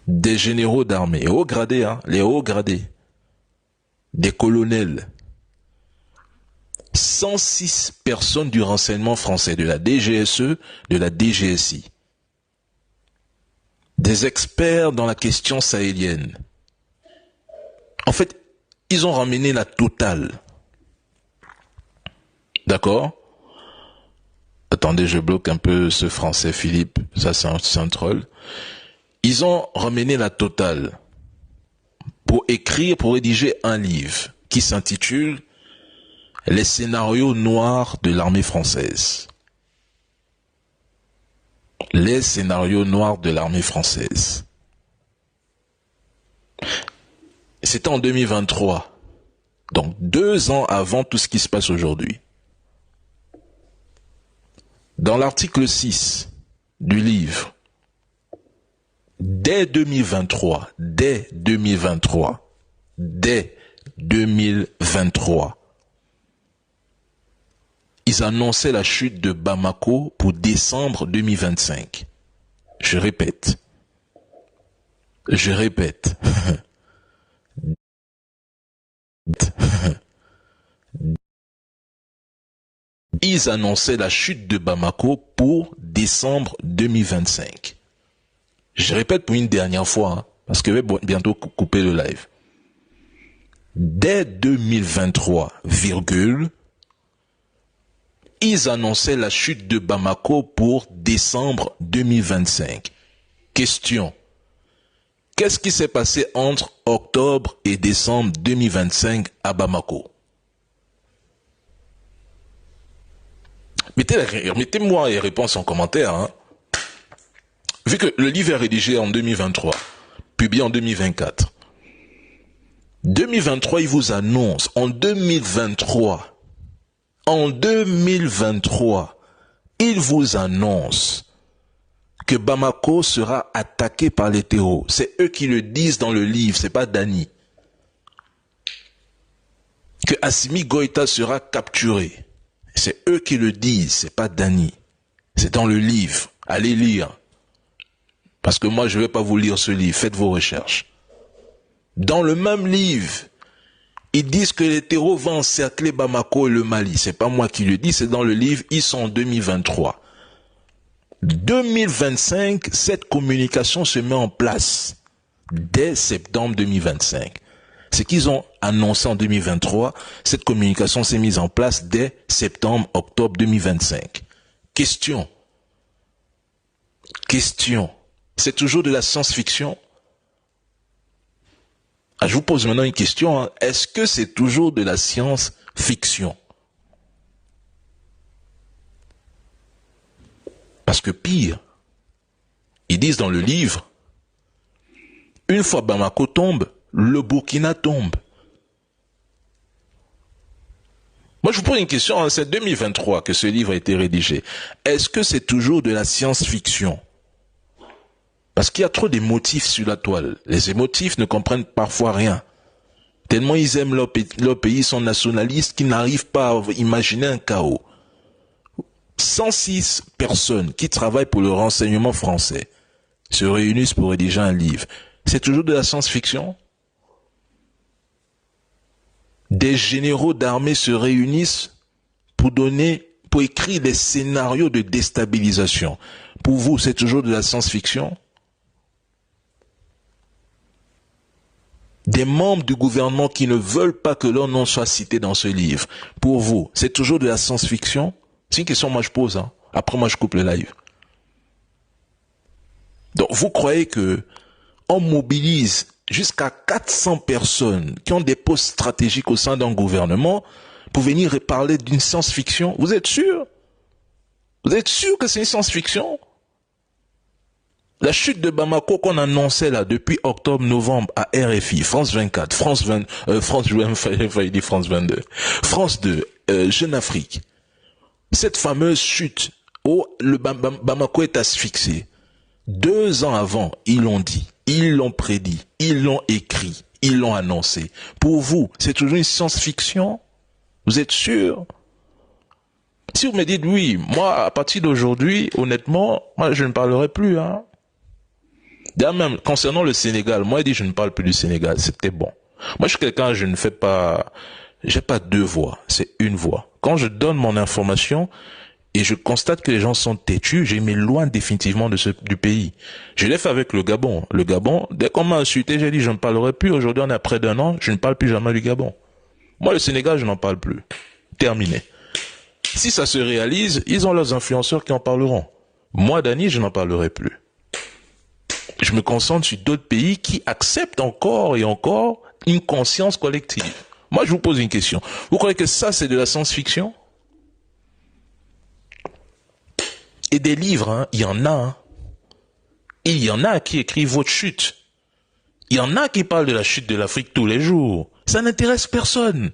des généraux d'armée, hauts gradés, hein, les hauts gradés, des colonels, 106 personnes du renseignement français, de la DGSE, de la DGSI, des experts dans la question sahélienne. En fait, ils ont ramené la totale. D'accord? Attendez, je bloque un peu ce français, Philippe. Ça, c'est un troll. Ils ont ramené la totale pour rédiger un livre qui s'intitule « Les scénarios noirs de l'armée française ». Les scénarios noirs de l'armée française. C'était en 2023. Donc 2 ans avant tout ce qui se passe aujourd'hui. Dans l'article 6 du livre, dès 2023, ils annonçaient la chute de Bamako pour décembre 2025. Je répète. Ils annonçaient la chute de Bamako pour décembre 2025. Je répète pour une dernière fois, hein, parce que je vais bientôt couper le live. Dès 2023, ils annonçaient la chute de Bamako pour décembre 2025. Question. Qu'est-ce qui s'est passé entre octobre et décembre 2025 à Bamako? Mettez-moi les réponses en commentaire. Hein. Vu que le livre est rédigé en 2023, publié en 2024. 2023, il vous annonce, en 2023, il vous annonce que Bamako sera attaqué par les terreaux. C'est eux qui le disent dans le livre, c'est pas Dani. Que Assimi Goïta sera capturé. C'est eux qui le disent, c'est pas Dani. C'est dans le livre. Allez lire. Parce que moi, je vais pas vous lire ce livre. Faites vos recherches. Dans le même livre, ils disent que les terreaux vont encercler Bamako et le Mali. C'est pas moi qui le dis, c'est dans le livre. Ils sont en 2023. 2025, cette communication se met en place. Dès septembre 2025. Ce qu'ils ont annoncé en 2023, cette communication s'est mise en place dès septembre, octobre 2025. Question. C'est toujours de la science-fiction? Je vous pose maintenant une question. Hein. Est-ce que c'est toujours de la science-fiction? Parce que pire, ils disent dans le livre, une fois Bamako tombe, le Burkina tombe. Moi, je vous pose une question, hein, c'est 2023 que ce livre a été rédigé. Est-ce que c'est toujours de la science-fiction? Parce qu'il y a trop d'émotifs sur la toile. Les émotifs ne comprennent parfois rien. Tellement ils aiment leur pays, sont nationalistes, qu'ils n'arrivent pas à imaginer un chaos. 106 personnes qui travaillent pour le renseignement français se réunissent pour rédiger un livre. C'est toujours de la science-fiction? Des généraux d'armée se réunissent pour écrire des scénarios de déstabilisation. Pour vous, c'est toujours de la science-fiction? Des membres du gouvernement qui ne veulent pas que leur nom soit cité dans ce livre. Pour vous, c'est toujours de la science-fiction? C'est une question que moi je pose. Hein. Après, moi je coupe le live. Donc, vous croyez que on mobilise jusqu'à 400 personnes qui ont des postes stratégiques au sein d'un gouvernement pour venir parler d'une science-fiction? Vous êtes sûr? Vous êtes sûr que c'est une science-fiction? La chute de Bamako qu'on annonçait là depuis octobre-novembre à RFI, France 24, France 22, France 2, Jeune Afrique. Cette fameuse chute où le Bamako est asphyxié. 2 ans avant, ils l'ont dit, ils l'ont prédit, ils l'ont écrit, ils l'ont annoncé. Pour vous, c'est toujours une science-fiction? Vous êtes sûr? Si vous me dites oui, moi, à partir d'aujourd'hui, honnêtement, moi, je ne parlerai plus, hein. D'ailleurs, même concernant le Sénégal, moi, il dit je ne parle plus du Sénégal. C'était bon. Moi, je suis quelqu'un, j'ai pas deux voix, c'est une voix. Quand je donne mon information et je constate que les gens sont têtus, je m'éloigne définitivement du pays. Je l'ai fait avec le Gabon. Le Gabon, dès qu'on m'a insulté, j'ai dit je ne parlerai plus. Aujourd'hui, on est à près d'un an, je ne parle plus jamais du Gabon. Moi, le Sénégal, je n'en parle plus. Terminé. Si ça se réalise, ils ont leurs influenceurs qui en parleront. Moi, Dany, je n'en parlerai plus. Je me concentre sur d'autres pays qui acceptent encore et encore une conscience collective. Moi, je vous pose une question. Vous croyez que ça, c'est de la science-fiction? Et des livres, hein, il y en a. Hein. Il y en a qui écrivent votre chute. Il y en a qui parlent de la chute de l'Afrique tous les jours. Ça n'intéresse personne.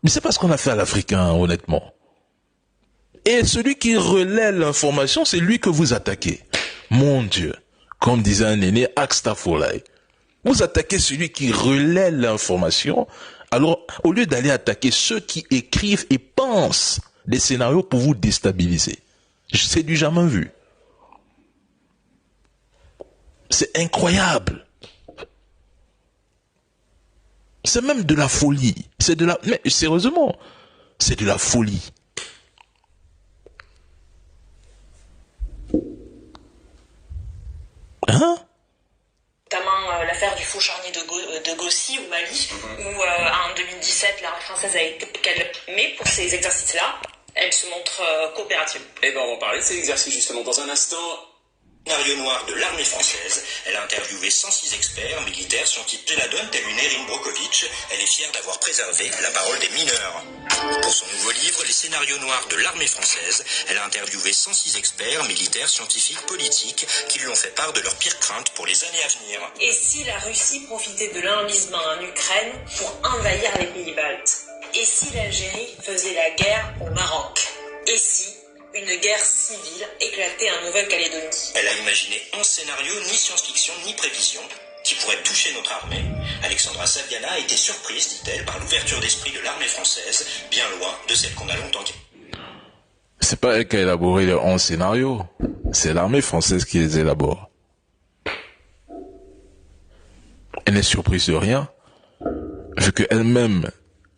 Mais c'est pas ce qu'on a fait à l'Africain, honnêtement. Et celui qui relaie l'information, c'est lui que vous attaquez. Mon Dieu. Comme disait un aîné, Akstafolai. Vous attaquez celui qui relaie l'information, alors au lieu d'aller attaquer ceux qui écrivent et pensent des scénarios pour vous déstabiliser. C'est du jamais vu. C'est incroyable. C'est même de la folie. Mais sérieusement, c'est de la folie. Hein? Notamment l'affaire du faux charnier de Gossi au Mali, où en 2017, l'armée française a été... Mais pour ces exercices-là, elle se montre coopérative. Eh bien, on va en parler de ces exercices justement dans un instant. Scénario noir de l'armée française. Elle a interviewé 106 experts, militaires, scientifiques. La donne, telle une Erin Brockovich, elle est fière d'avoir préservé la parole des mineurs. Pour son nouveau livre, Les scénarios noirs de l'armée française, elle a interviewé 106 experts, militaires, scientifiques, politiques, qui lui ont fait part de leurs pires craintes pour les années à venir. Et si la Russie profitait de l'enlisement en Ukraine pour envahir les pays baltes? Et si l'Algérie faisait la guerre au Maroc? Et si une guerre civile éclatait en Nouvelle-Calédonie? Elle a imaginé 11 scénarios, ni science-fiction, ni prévision, qui pourraient toucher notre armée. Alexandra Saviana a été surprise, dit-elle, par l'ouverture d'esprit de l'armée française, bien loin de celle qu'on a longtemps... C'est pas elle qui a élaboré les 11 scénarios, c'est l'armée française qui les élabore. Elle n'est surprise de rien, vu qu'elle-même,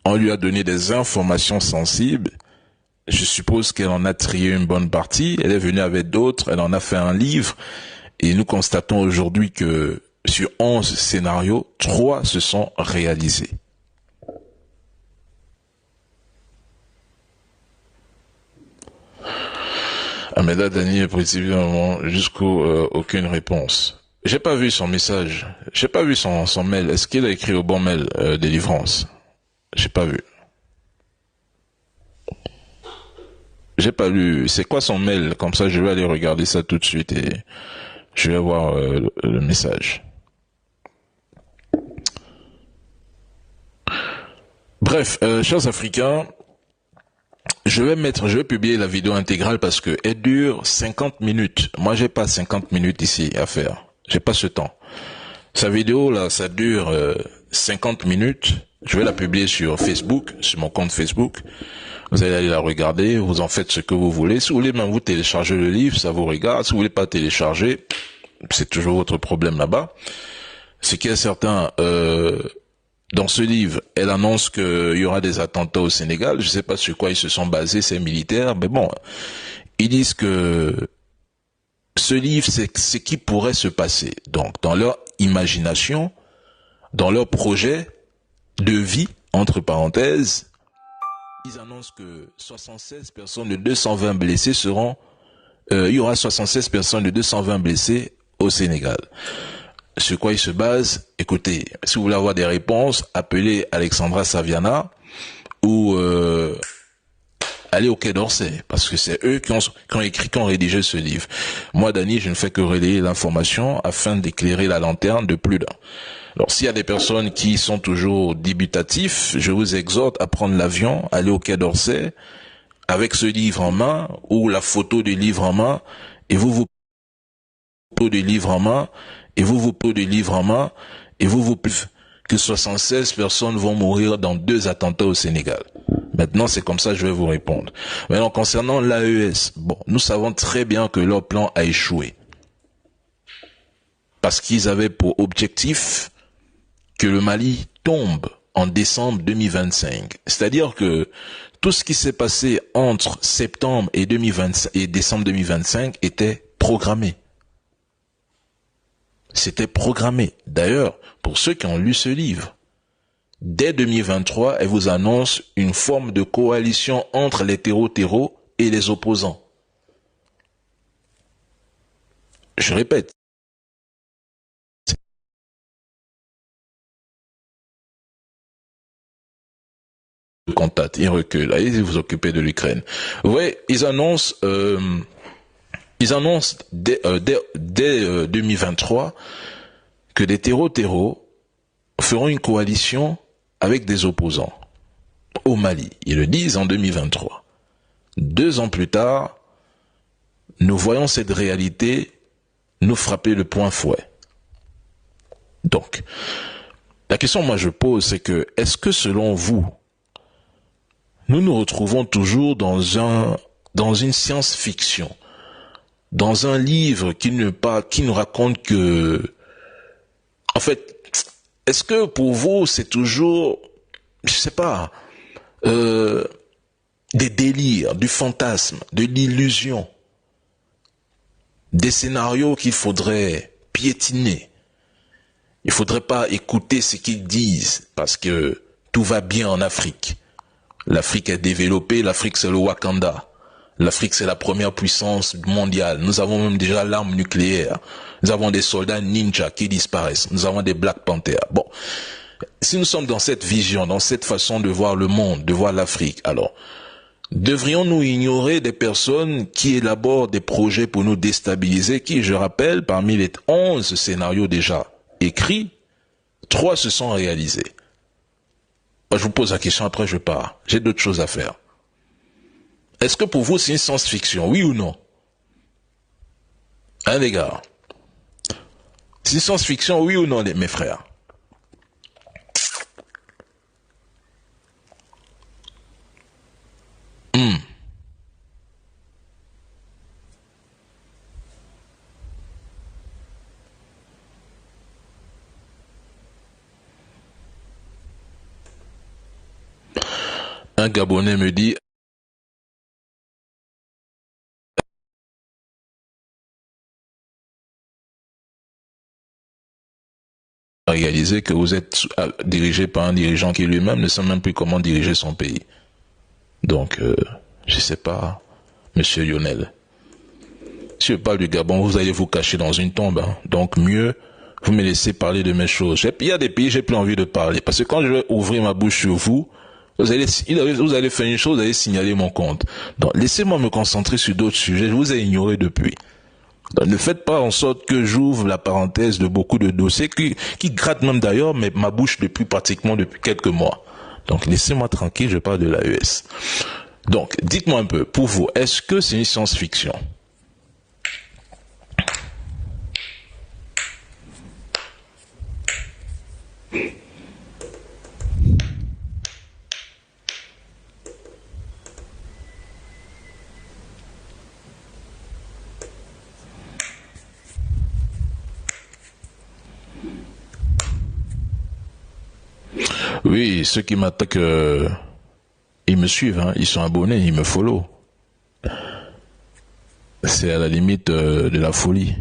on lui a donné des informations sensibles. Je suppose qu'elle en a trié une bonne partie, elle est venue avec d'autres, elle en a fait un livre, et nous constatons aujourd'hui que sur 11 scénarios, 3 se sont réalisés. Ah mais là, Dany est précisément jusqu'au aucune réponse. J'ai pas vu son message, j'ai pas vu son mail. Est-ce qu'il a écrit au bon mail délivrance? J'ai pas vu. J'ai pas lu. C'est quoi son mail? Comme ça, je vais aller regarder ça tout de suite et je vais voir le message. Bref, chers Africains, je vais publier la vidéo intégrale parce que elle dure 50 minutes. Moi, j'ai pas 50 minutes ici à faire. J'ai pas ce temps. Sa vidéo là, ça dure 50 minutes. Je vais la publier sur Facebook, sur mon compte Facebook. Vous allez aller la regarder, vous en faites ce que vous voulez. Si vous voulez même vous télécharger le livre, ça vous regarde. Si vous voulez pas télécharger, c'est toujours votre problème là-bas. Ce qui est certain, dans ce livre, elle annonce qu'il y aura des attentats au Sénégal. Je sais pas sur quoi ils se sont basés, ces militaires, mais bon, ils disent que ce livre, c'est ce qui pourrait se passer. Donc, dans leur imagination, dans leur projet de vie, entre parenthèses, ils annoncent que 76 personnes de 220 blessés seront... il y aura 76 personnes de 220 blessés au Sénégal. Sur quoi ils se basent? Écoutez, si vous voulez avoir des réponses, appelez Alexandra Saviana ou allez au Quai d'Orsay, parce que c'est eux qui ont rédigé ce livre. Moi, Dany, je ne fais que relayer l'information afin d'éclairer la lanterne de plus d'un. Alors, s'il y a des personnes qui sont toujours dubitatifs, je vous exhorte à prendre l'avion, aller au Quai d'Orsay, avec ce livre en main, ou la photo du livre en main, et vous posez que 76 personnes vont mourir dans 2 attentats au Sénégal. Maintenant, c'est comme ça que je vais vous répondre. Maintenant, concernant l'AES, bon, nous savons très bien que leur plan a échoué. parce qu'ils avaient pour objectif que le Mali tombe en décembre 2025. C'est-à-dire que tout ce qui s'est passé entre septembre et décembre 2025 était programmé. C'était programmé. D'ailleurs, pour ceux qui ont lu ce livre, dès 2023, elle vous annonce une forme de coalition entre les terreaux et les opposants. Je répète. Contact, il recule, allez vous occuper de l'Ukraine. Vous voyez, ils annoncent dès 2023 que des terreaux feront une coalition avec des opposants au Mali. Ils le disent en 2023. 2 ans plus tard, nous voyons cette réalité nous frapper le point fouet. Donc, la question que moi je pose, c'est que, est-ce que selon vous, nous nous retrouvons toujours dans une science-fiction, dans un livre qui nous raconte que, en fait, est-ce que pour vous c'est toujours, je sais pas, des délires, du fantasme, de l'illusion, des scénarios qu'il faudrait piétiner. Il faudrait pas écouter ce qu'ils disent parce que tout va bien en Afrique. L'Afrique est développée, l'Afrique c'est le Wakanda. L'Afrique c'est la première puissance mondiale. Nous avons même déjà l'arme nucléaire. Nous avons des soldats ninja qui disparaissent. Nous avons des Black Panthers. Bon, si nous sommes dans cette vision, dans cette façon de voir le monde, de voir l'Afrique, alors devrions-nous ignorer des personnes qui élaborent des projets pour nous déstabiliser, qui, je rappelle, parmi les 11 scénarios déjà écrits, 3 se sont réalisés. Moi, je vous pose la question, après je pars. J'ai d'autres choses à faire. Est-ce que pour vous, c'est une science-fiction, oui ou non? Hein, les gars? C'est une science-fiction, oui ou non, mes frères? Un Gabonais me dit réaliser que vous êtes dirigé par un dirigeant qui lui-même ne sait même plus comment diriger son pays. Donc, je sais pas, monsieur Lionel. Si je parle du Gabon, vous allez vous cacher dans une tombe. Hein. Donc, mieux, vous me laissez parler de mes choses. Il y a des pays, j'ai plus envie de parler. Parce que quand je vais ouvrir ma bouche sur vous, vous allez faire une chose, vous allez signaler mon compte. Donc, laissez-moi me concentrer sur d'autres sujets. Je vous ai ignoré depuis. Donc, ne faites pas en sorte que j'ouvre la parenthèse de beaucoup de dossiers qui grattent même d'ailleurs ma bouche depuis quelques mois. Donc, laissez-moi tranquille, je parle de l'AES. Donc, dites-moi un peu, pour vous, est-ce que c'est une science-fiction? Oui, ceux qui m'attaquent, ils me suivent, hein, ils sont abonnés, ils me follow. C'est à la limite de la folie.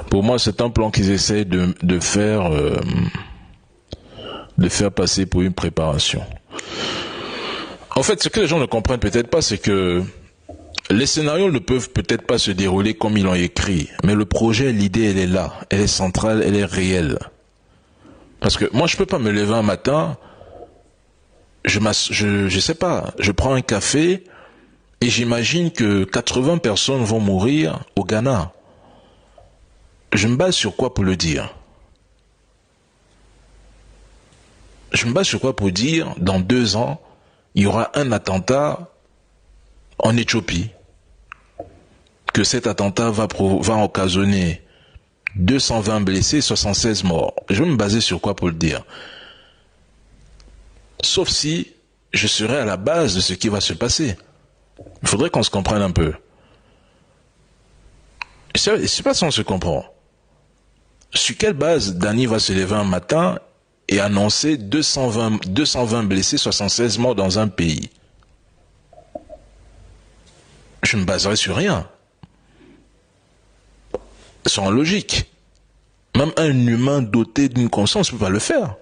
Pour moi, c'est un plan qu'ils essaient de faire passer pour une préparation. En fait, ce que les gens ne comprennent peut-être pas, c'est que les scénarios ne peuvent peut-être pas se dérouler comme ils l'ont écrit, mais le projet, l'idée, elle est là, elle est centrale, elle est réelle. Parce que moi, je peux pas me lever un matin, je sais pas, je prends un café et j'imagine que 80 personnes vont mourir au Ghana. Je me base sur quoi pour le dire? Je me base sur quoi pour dire, dans 2 ans, il y aura un attentat en Éthiopie, que cet attentat va occasionner 220 blessés, 76 morts. Je vais me baser sur quoi pour le dire? Sauf si je serai à la base de ce qui va se passer. Il faudrait qu'on se comprenne un peu. C'est pas si on se comprend. Sur quelle base Dany va se lever un matin et annoncer 220 blessés, 76 morts dans un pays? Je me baserai sur rien. Sans logique. Même un humain doté d'une conscience ne peut pas le faire.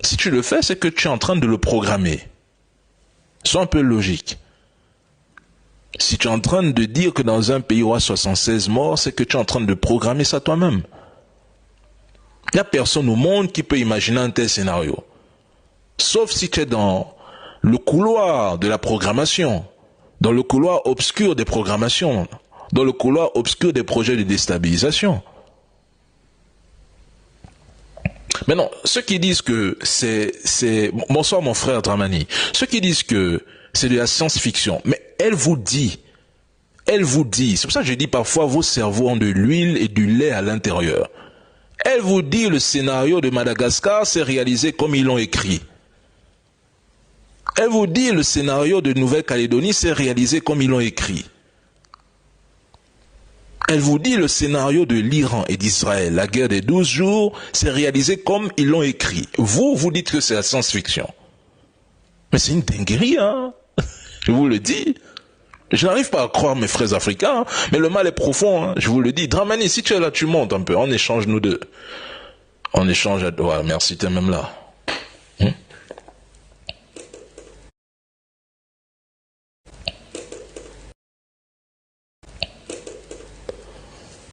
Si tu le fais, c'est que tu es en train de le programmer. Sois un peu logique. Si tu es en train de dire que dans un pays il y aura 76 morts, c'est que tu es en train de programmer ça toi-même. Il n'y a personne au monde qui peut imaginer un tel scénario. Sauf si tu es dans le couloir de la programmation, dans le couloir obscur des programmations, dans le couloir obscur des projets de déstabilisation. Maintenant, ceux qui disent que c'est... Bonsoir mon frère Dramani. Ceux qui disent que c'est de la science-fiction, mais elle vous dit, c'est pour ça que je dis parfois vos cerveaux ont de l'huile et du lait à l'intérieur. Elle vous dit le scénario de Madagascar s'est réalisé comme ils l'ont écrit. Elle vous dit le scénario de Nouvelle-Calédonie s'est réalisé comme ils l'ont écrit. Elle vous dit le scénario de l'Iran et d'Israël, la guerre des 12 jours, s'est réalisé comme ils l'ont écrit. Vous, vous dites que c'est la science-fiction. Mais c'est une dinguerie, hein. Je vous le dis. Je n'arrive pas à croire mes frères africains, hein. Mais le mal est profond, hein. Je vous le dis. Dramani, si tu es là, tu montes un peu. On échange nous deux. On échange. Ouais, merci, t'es même là.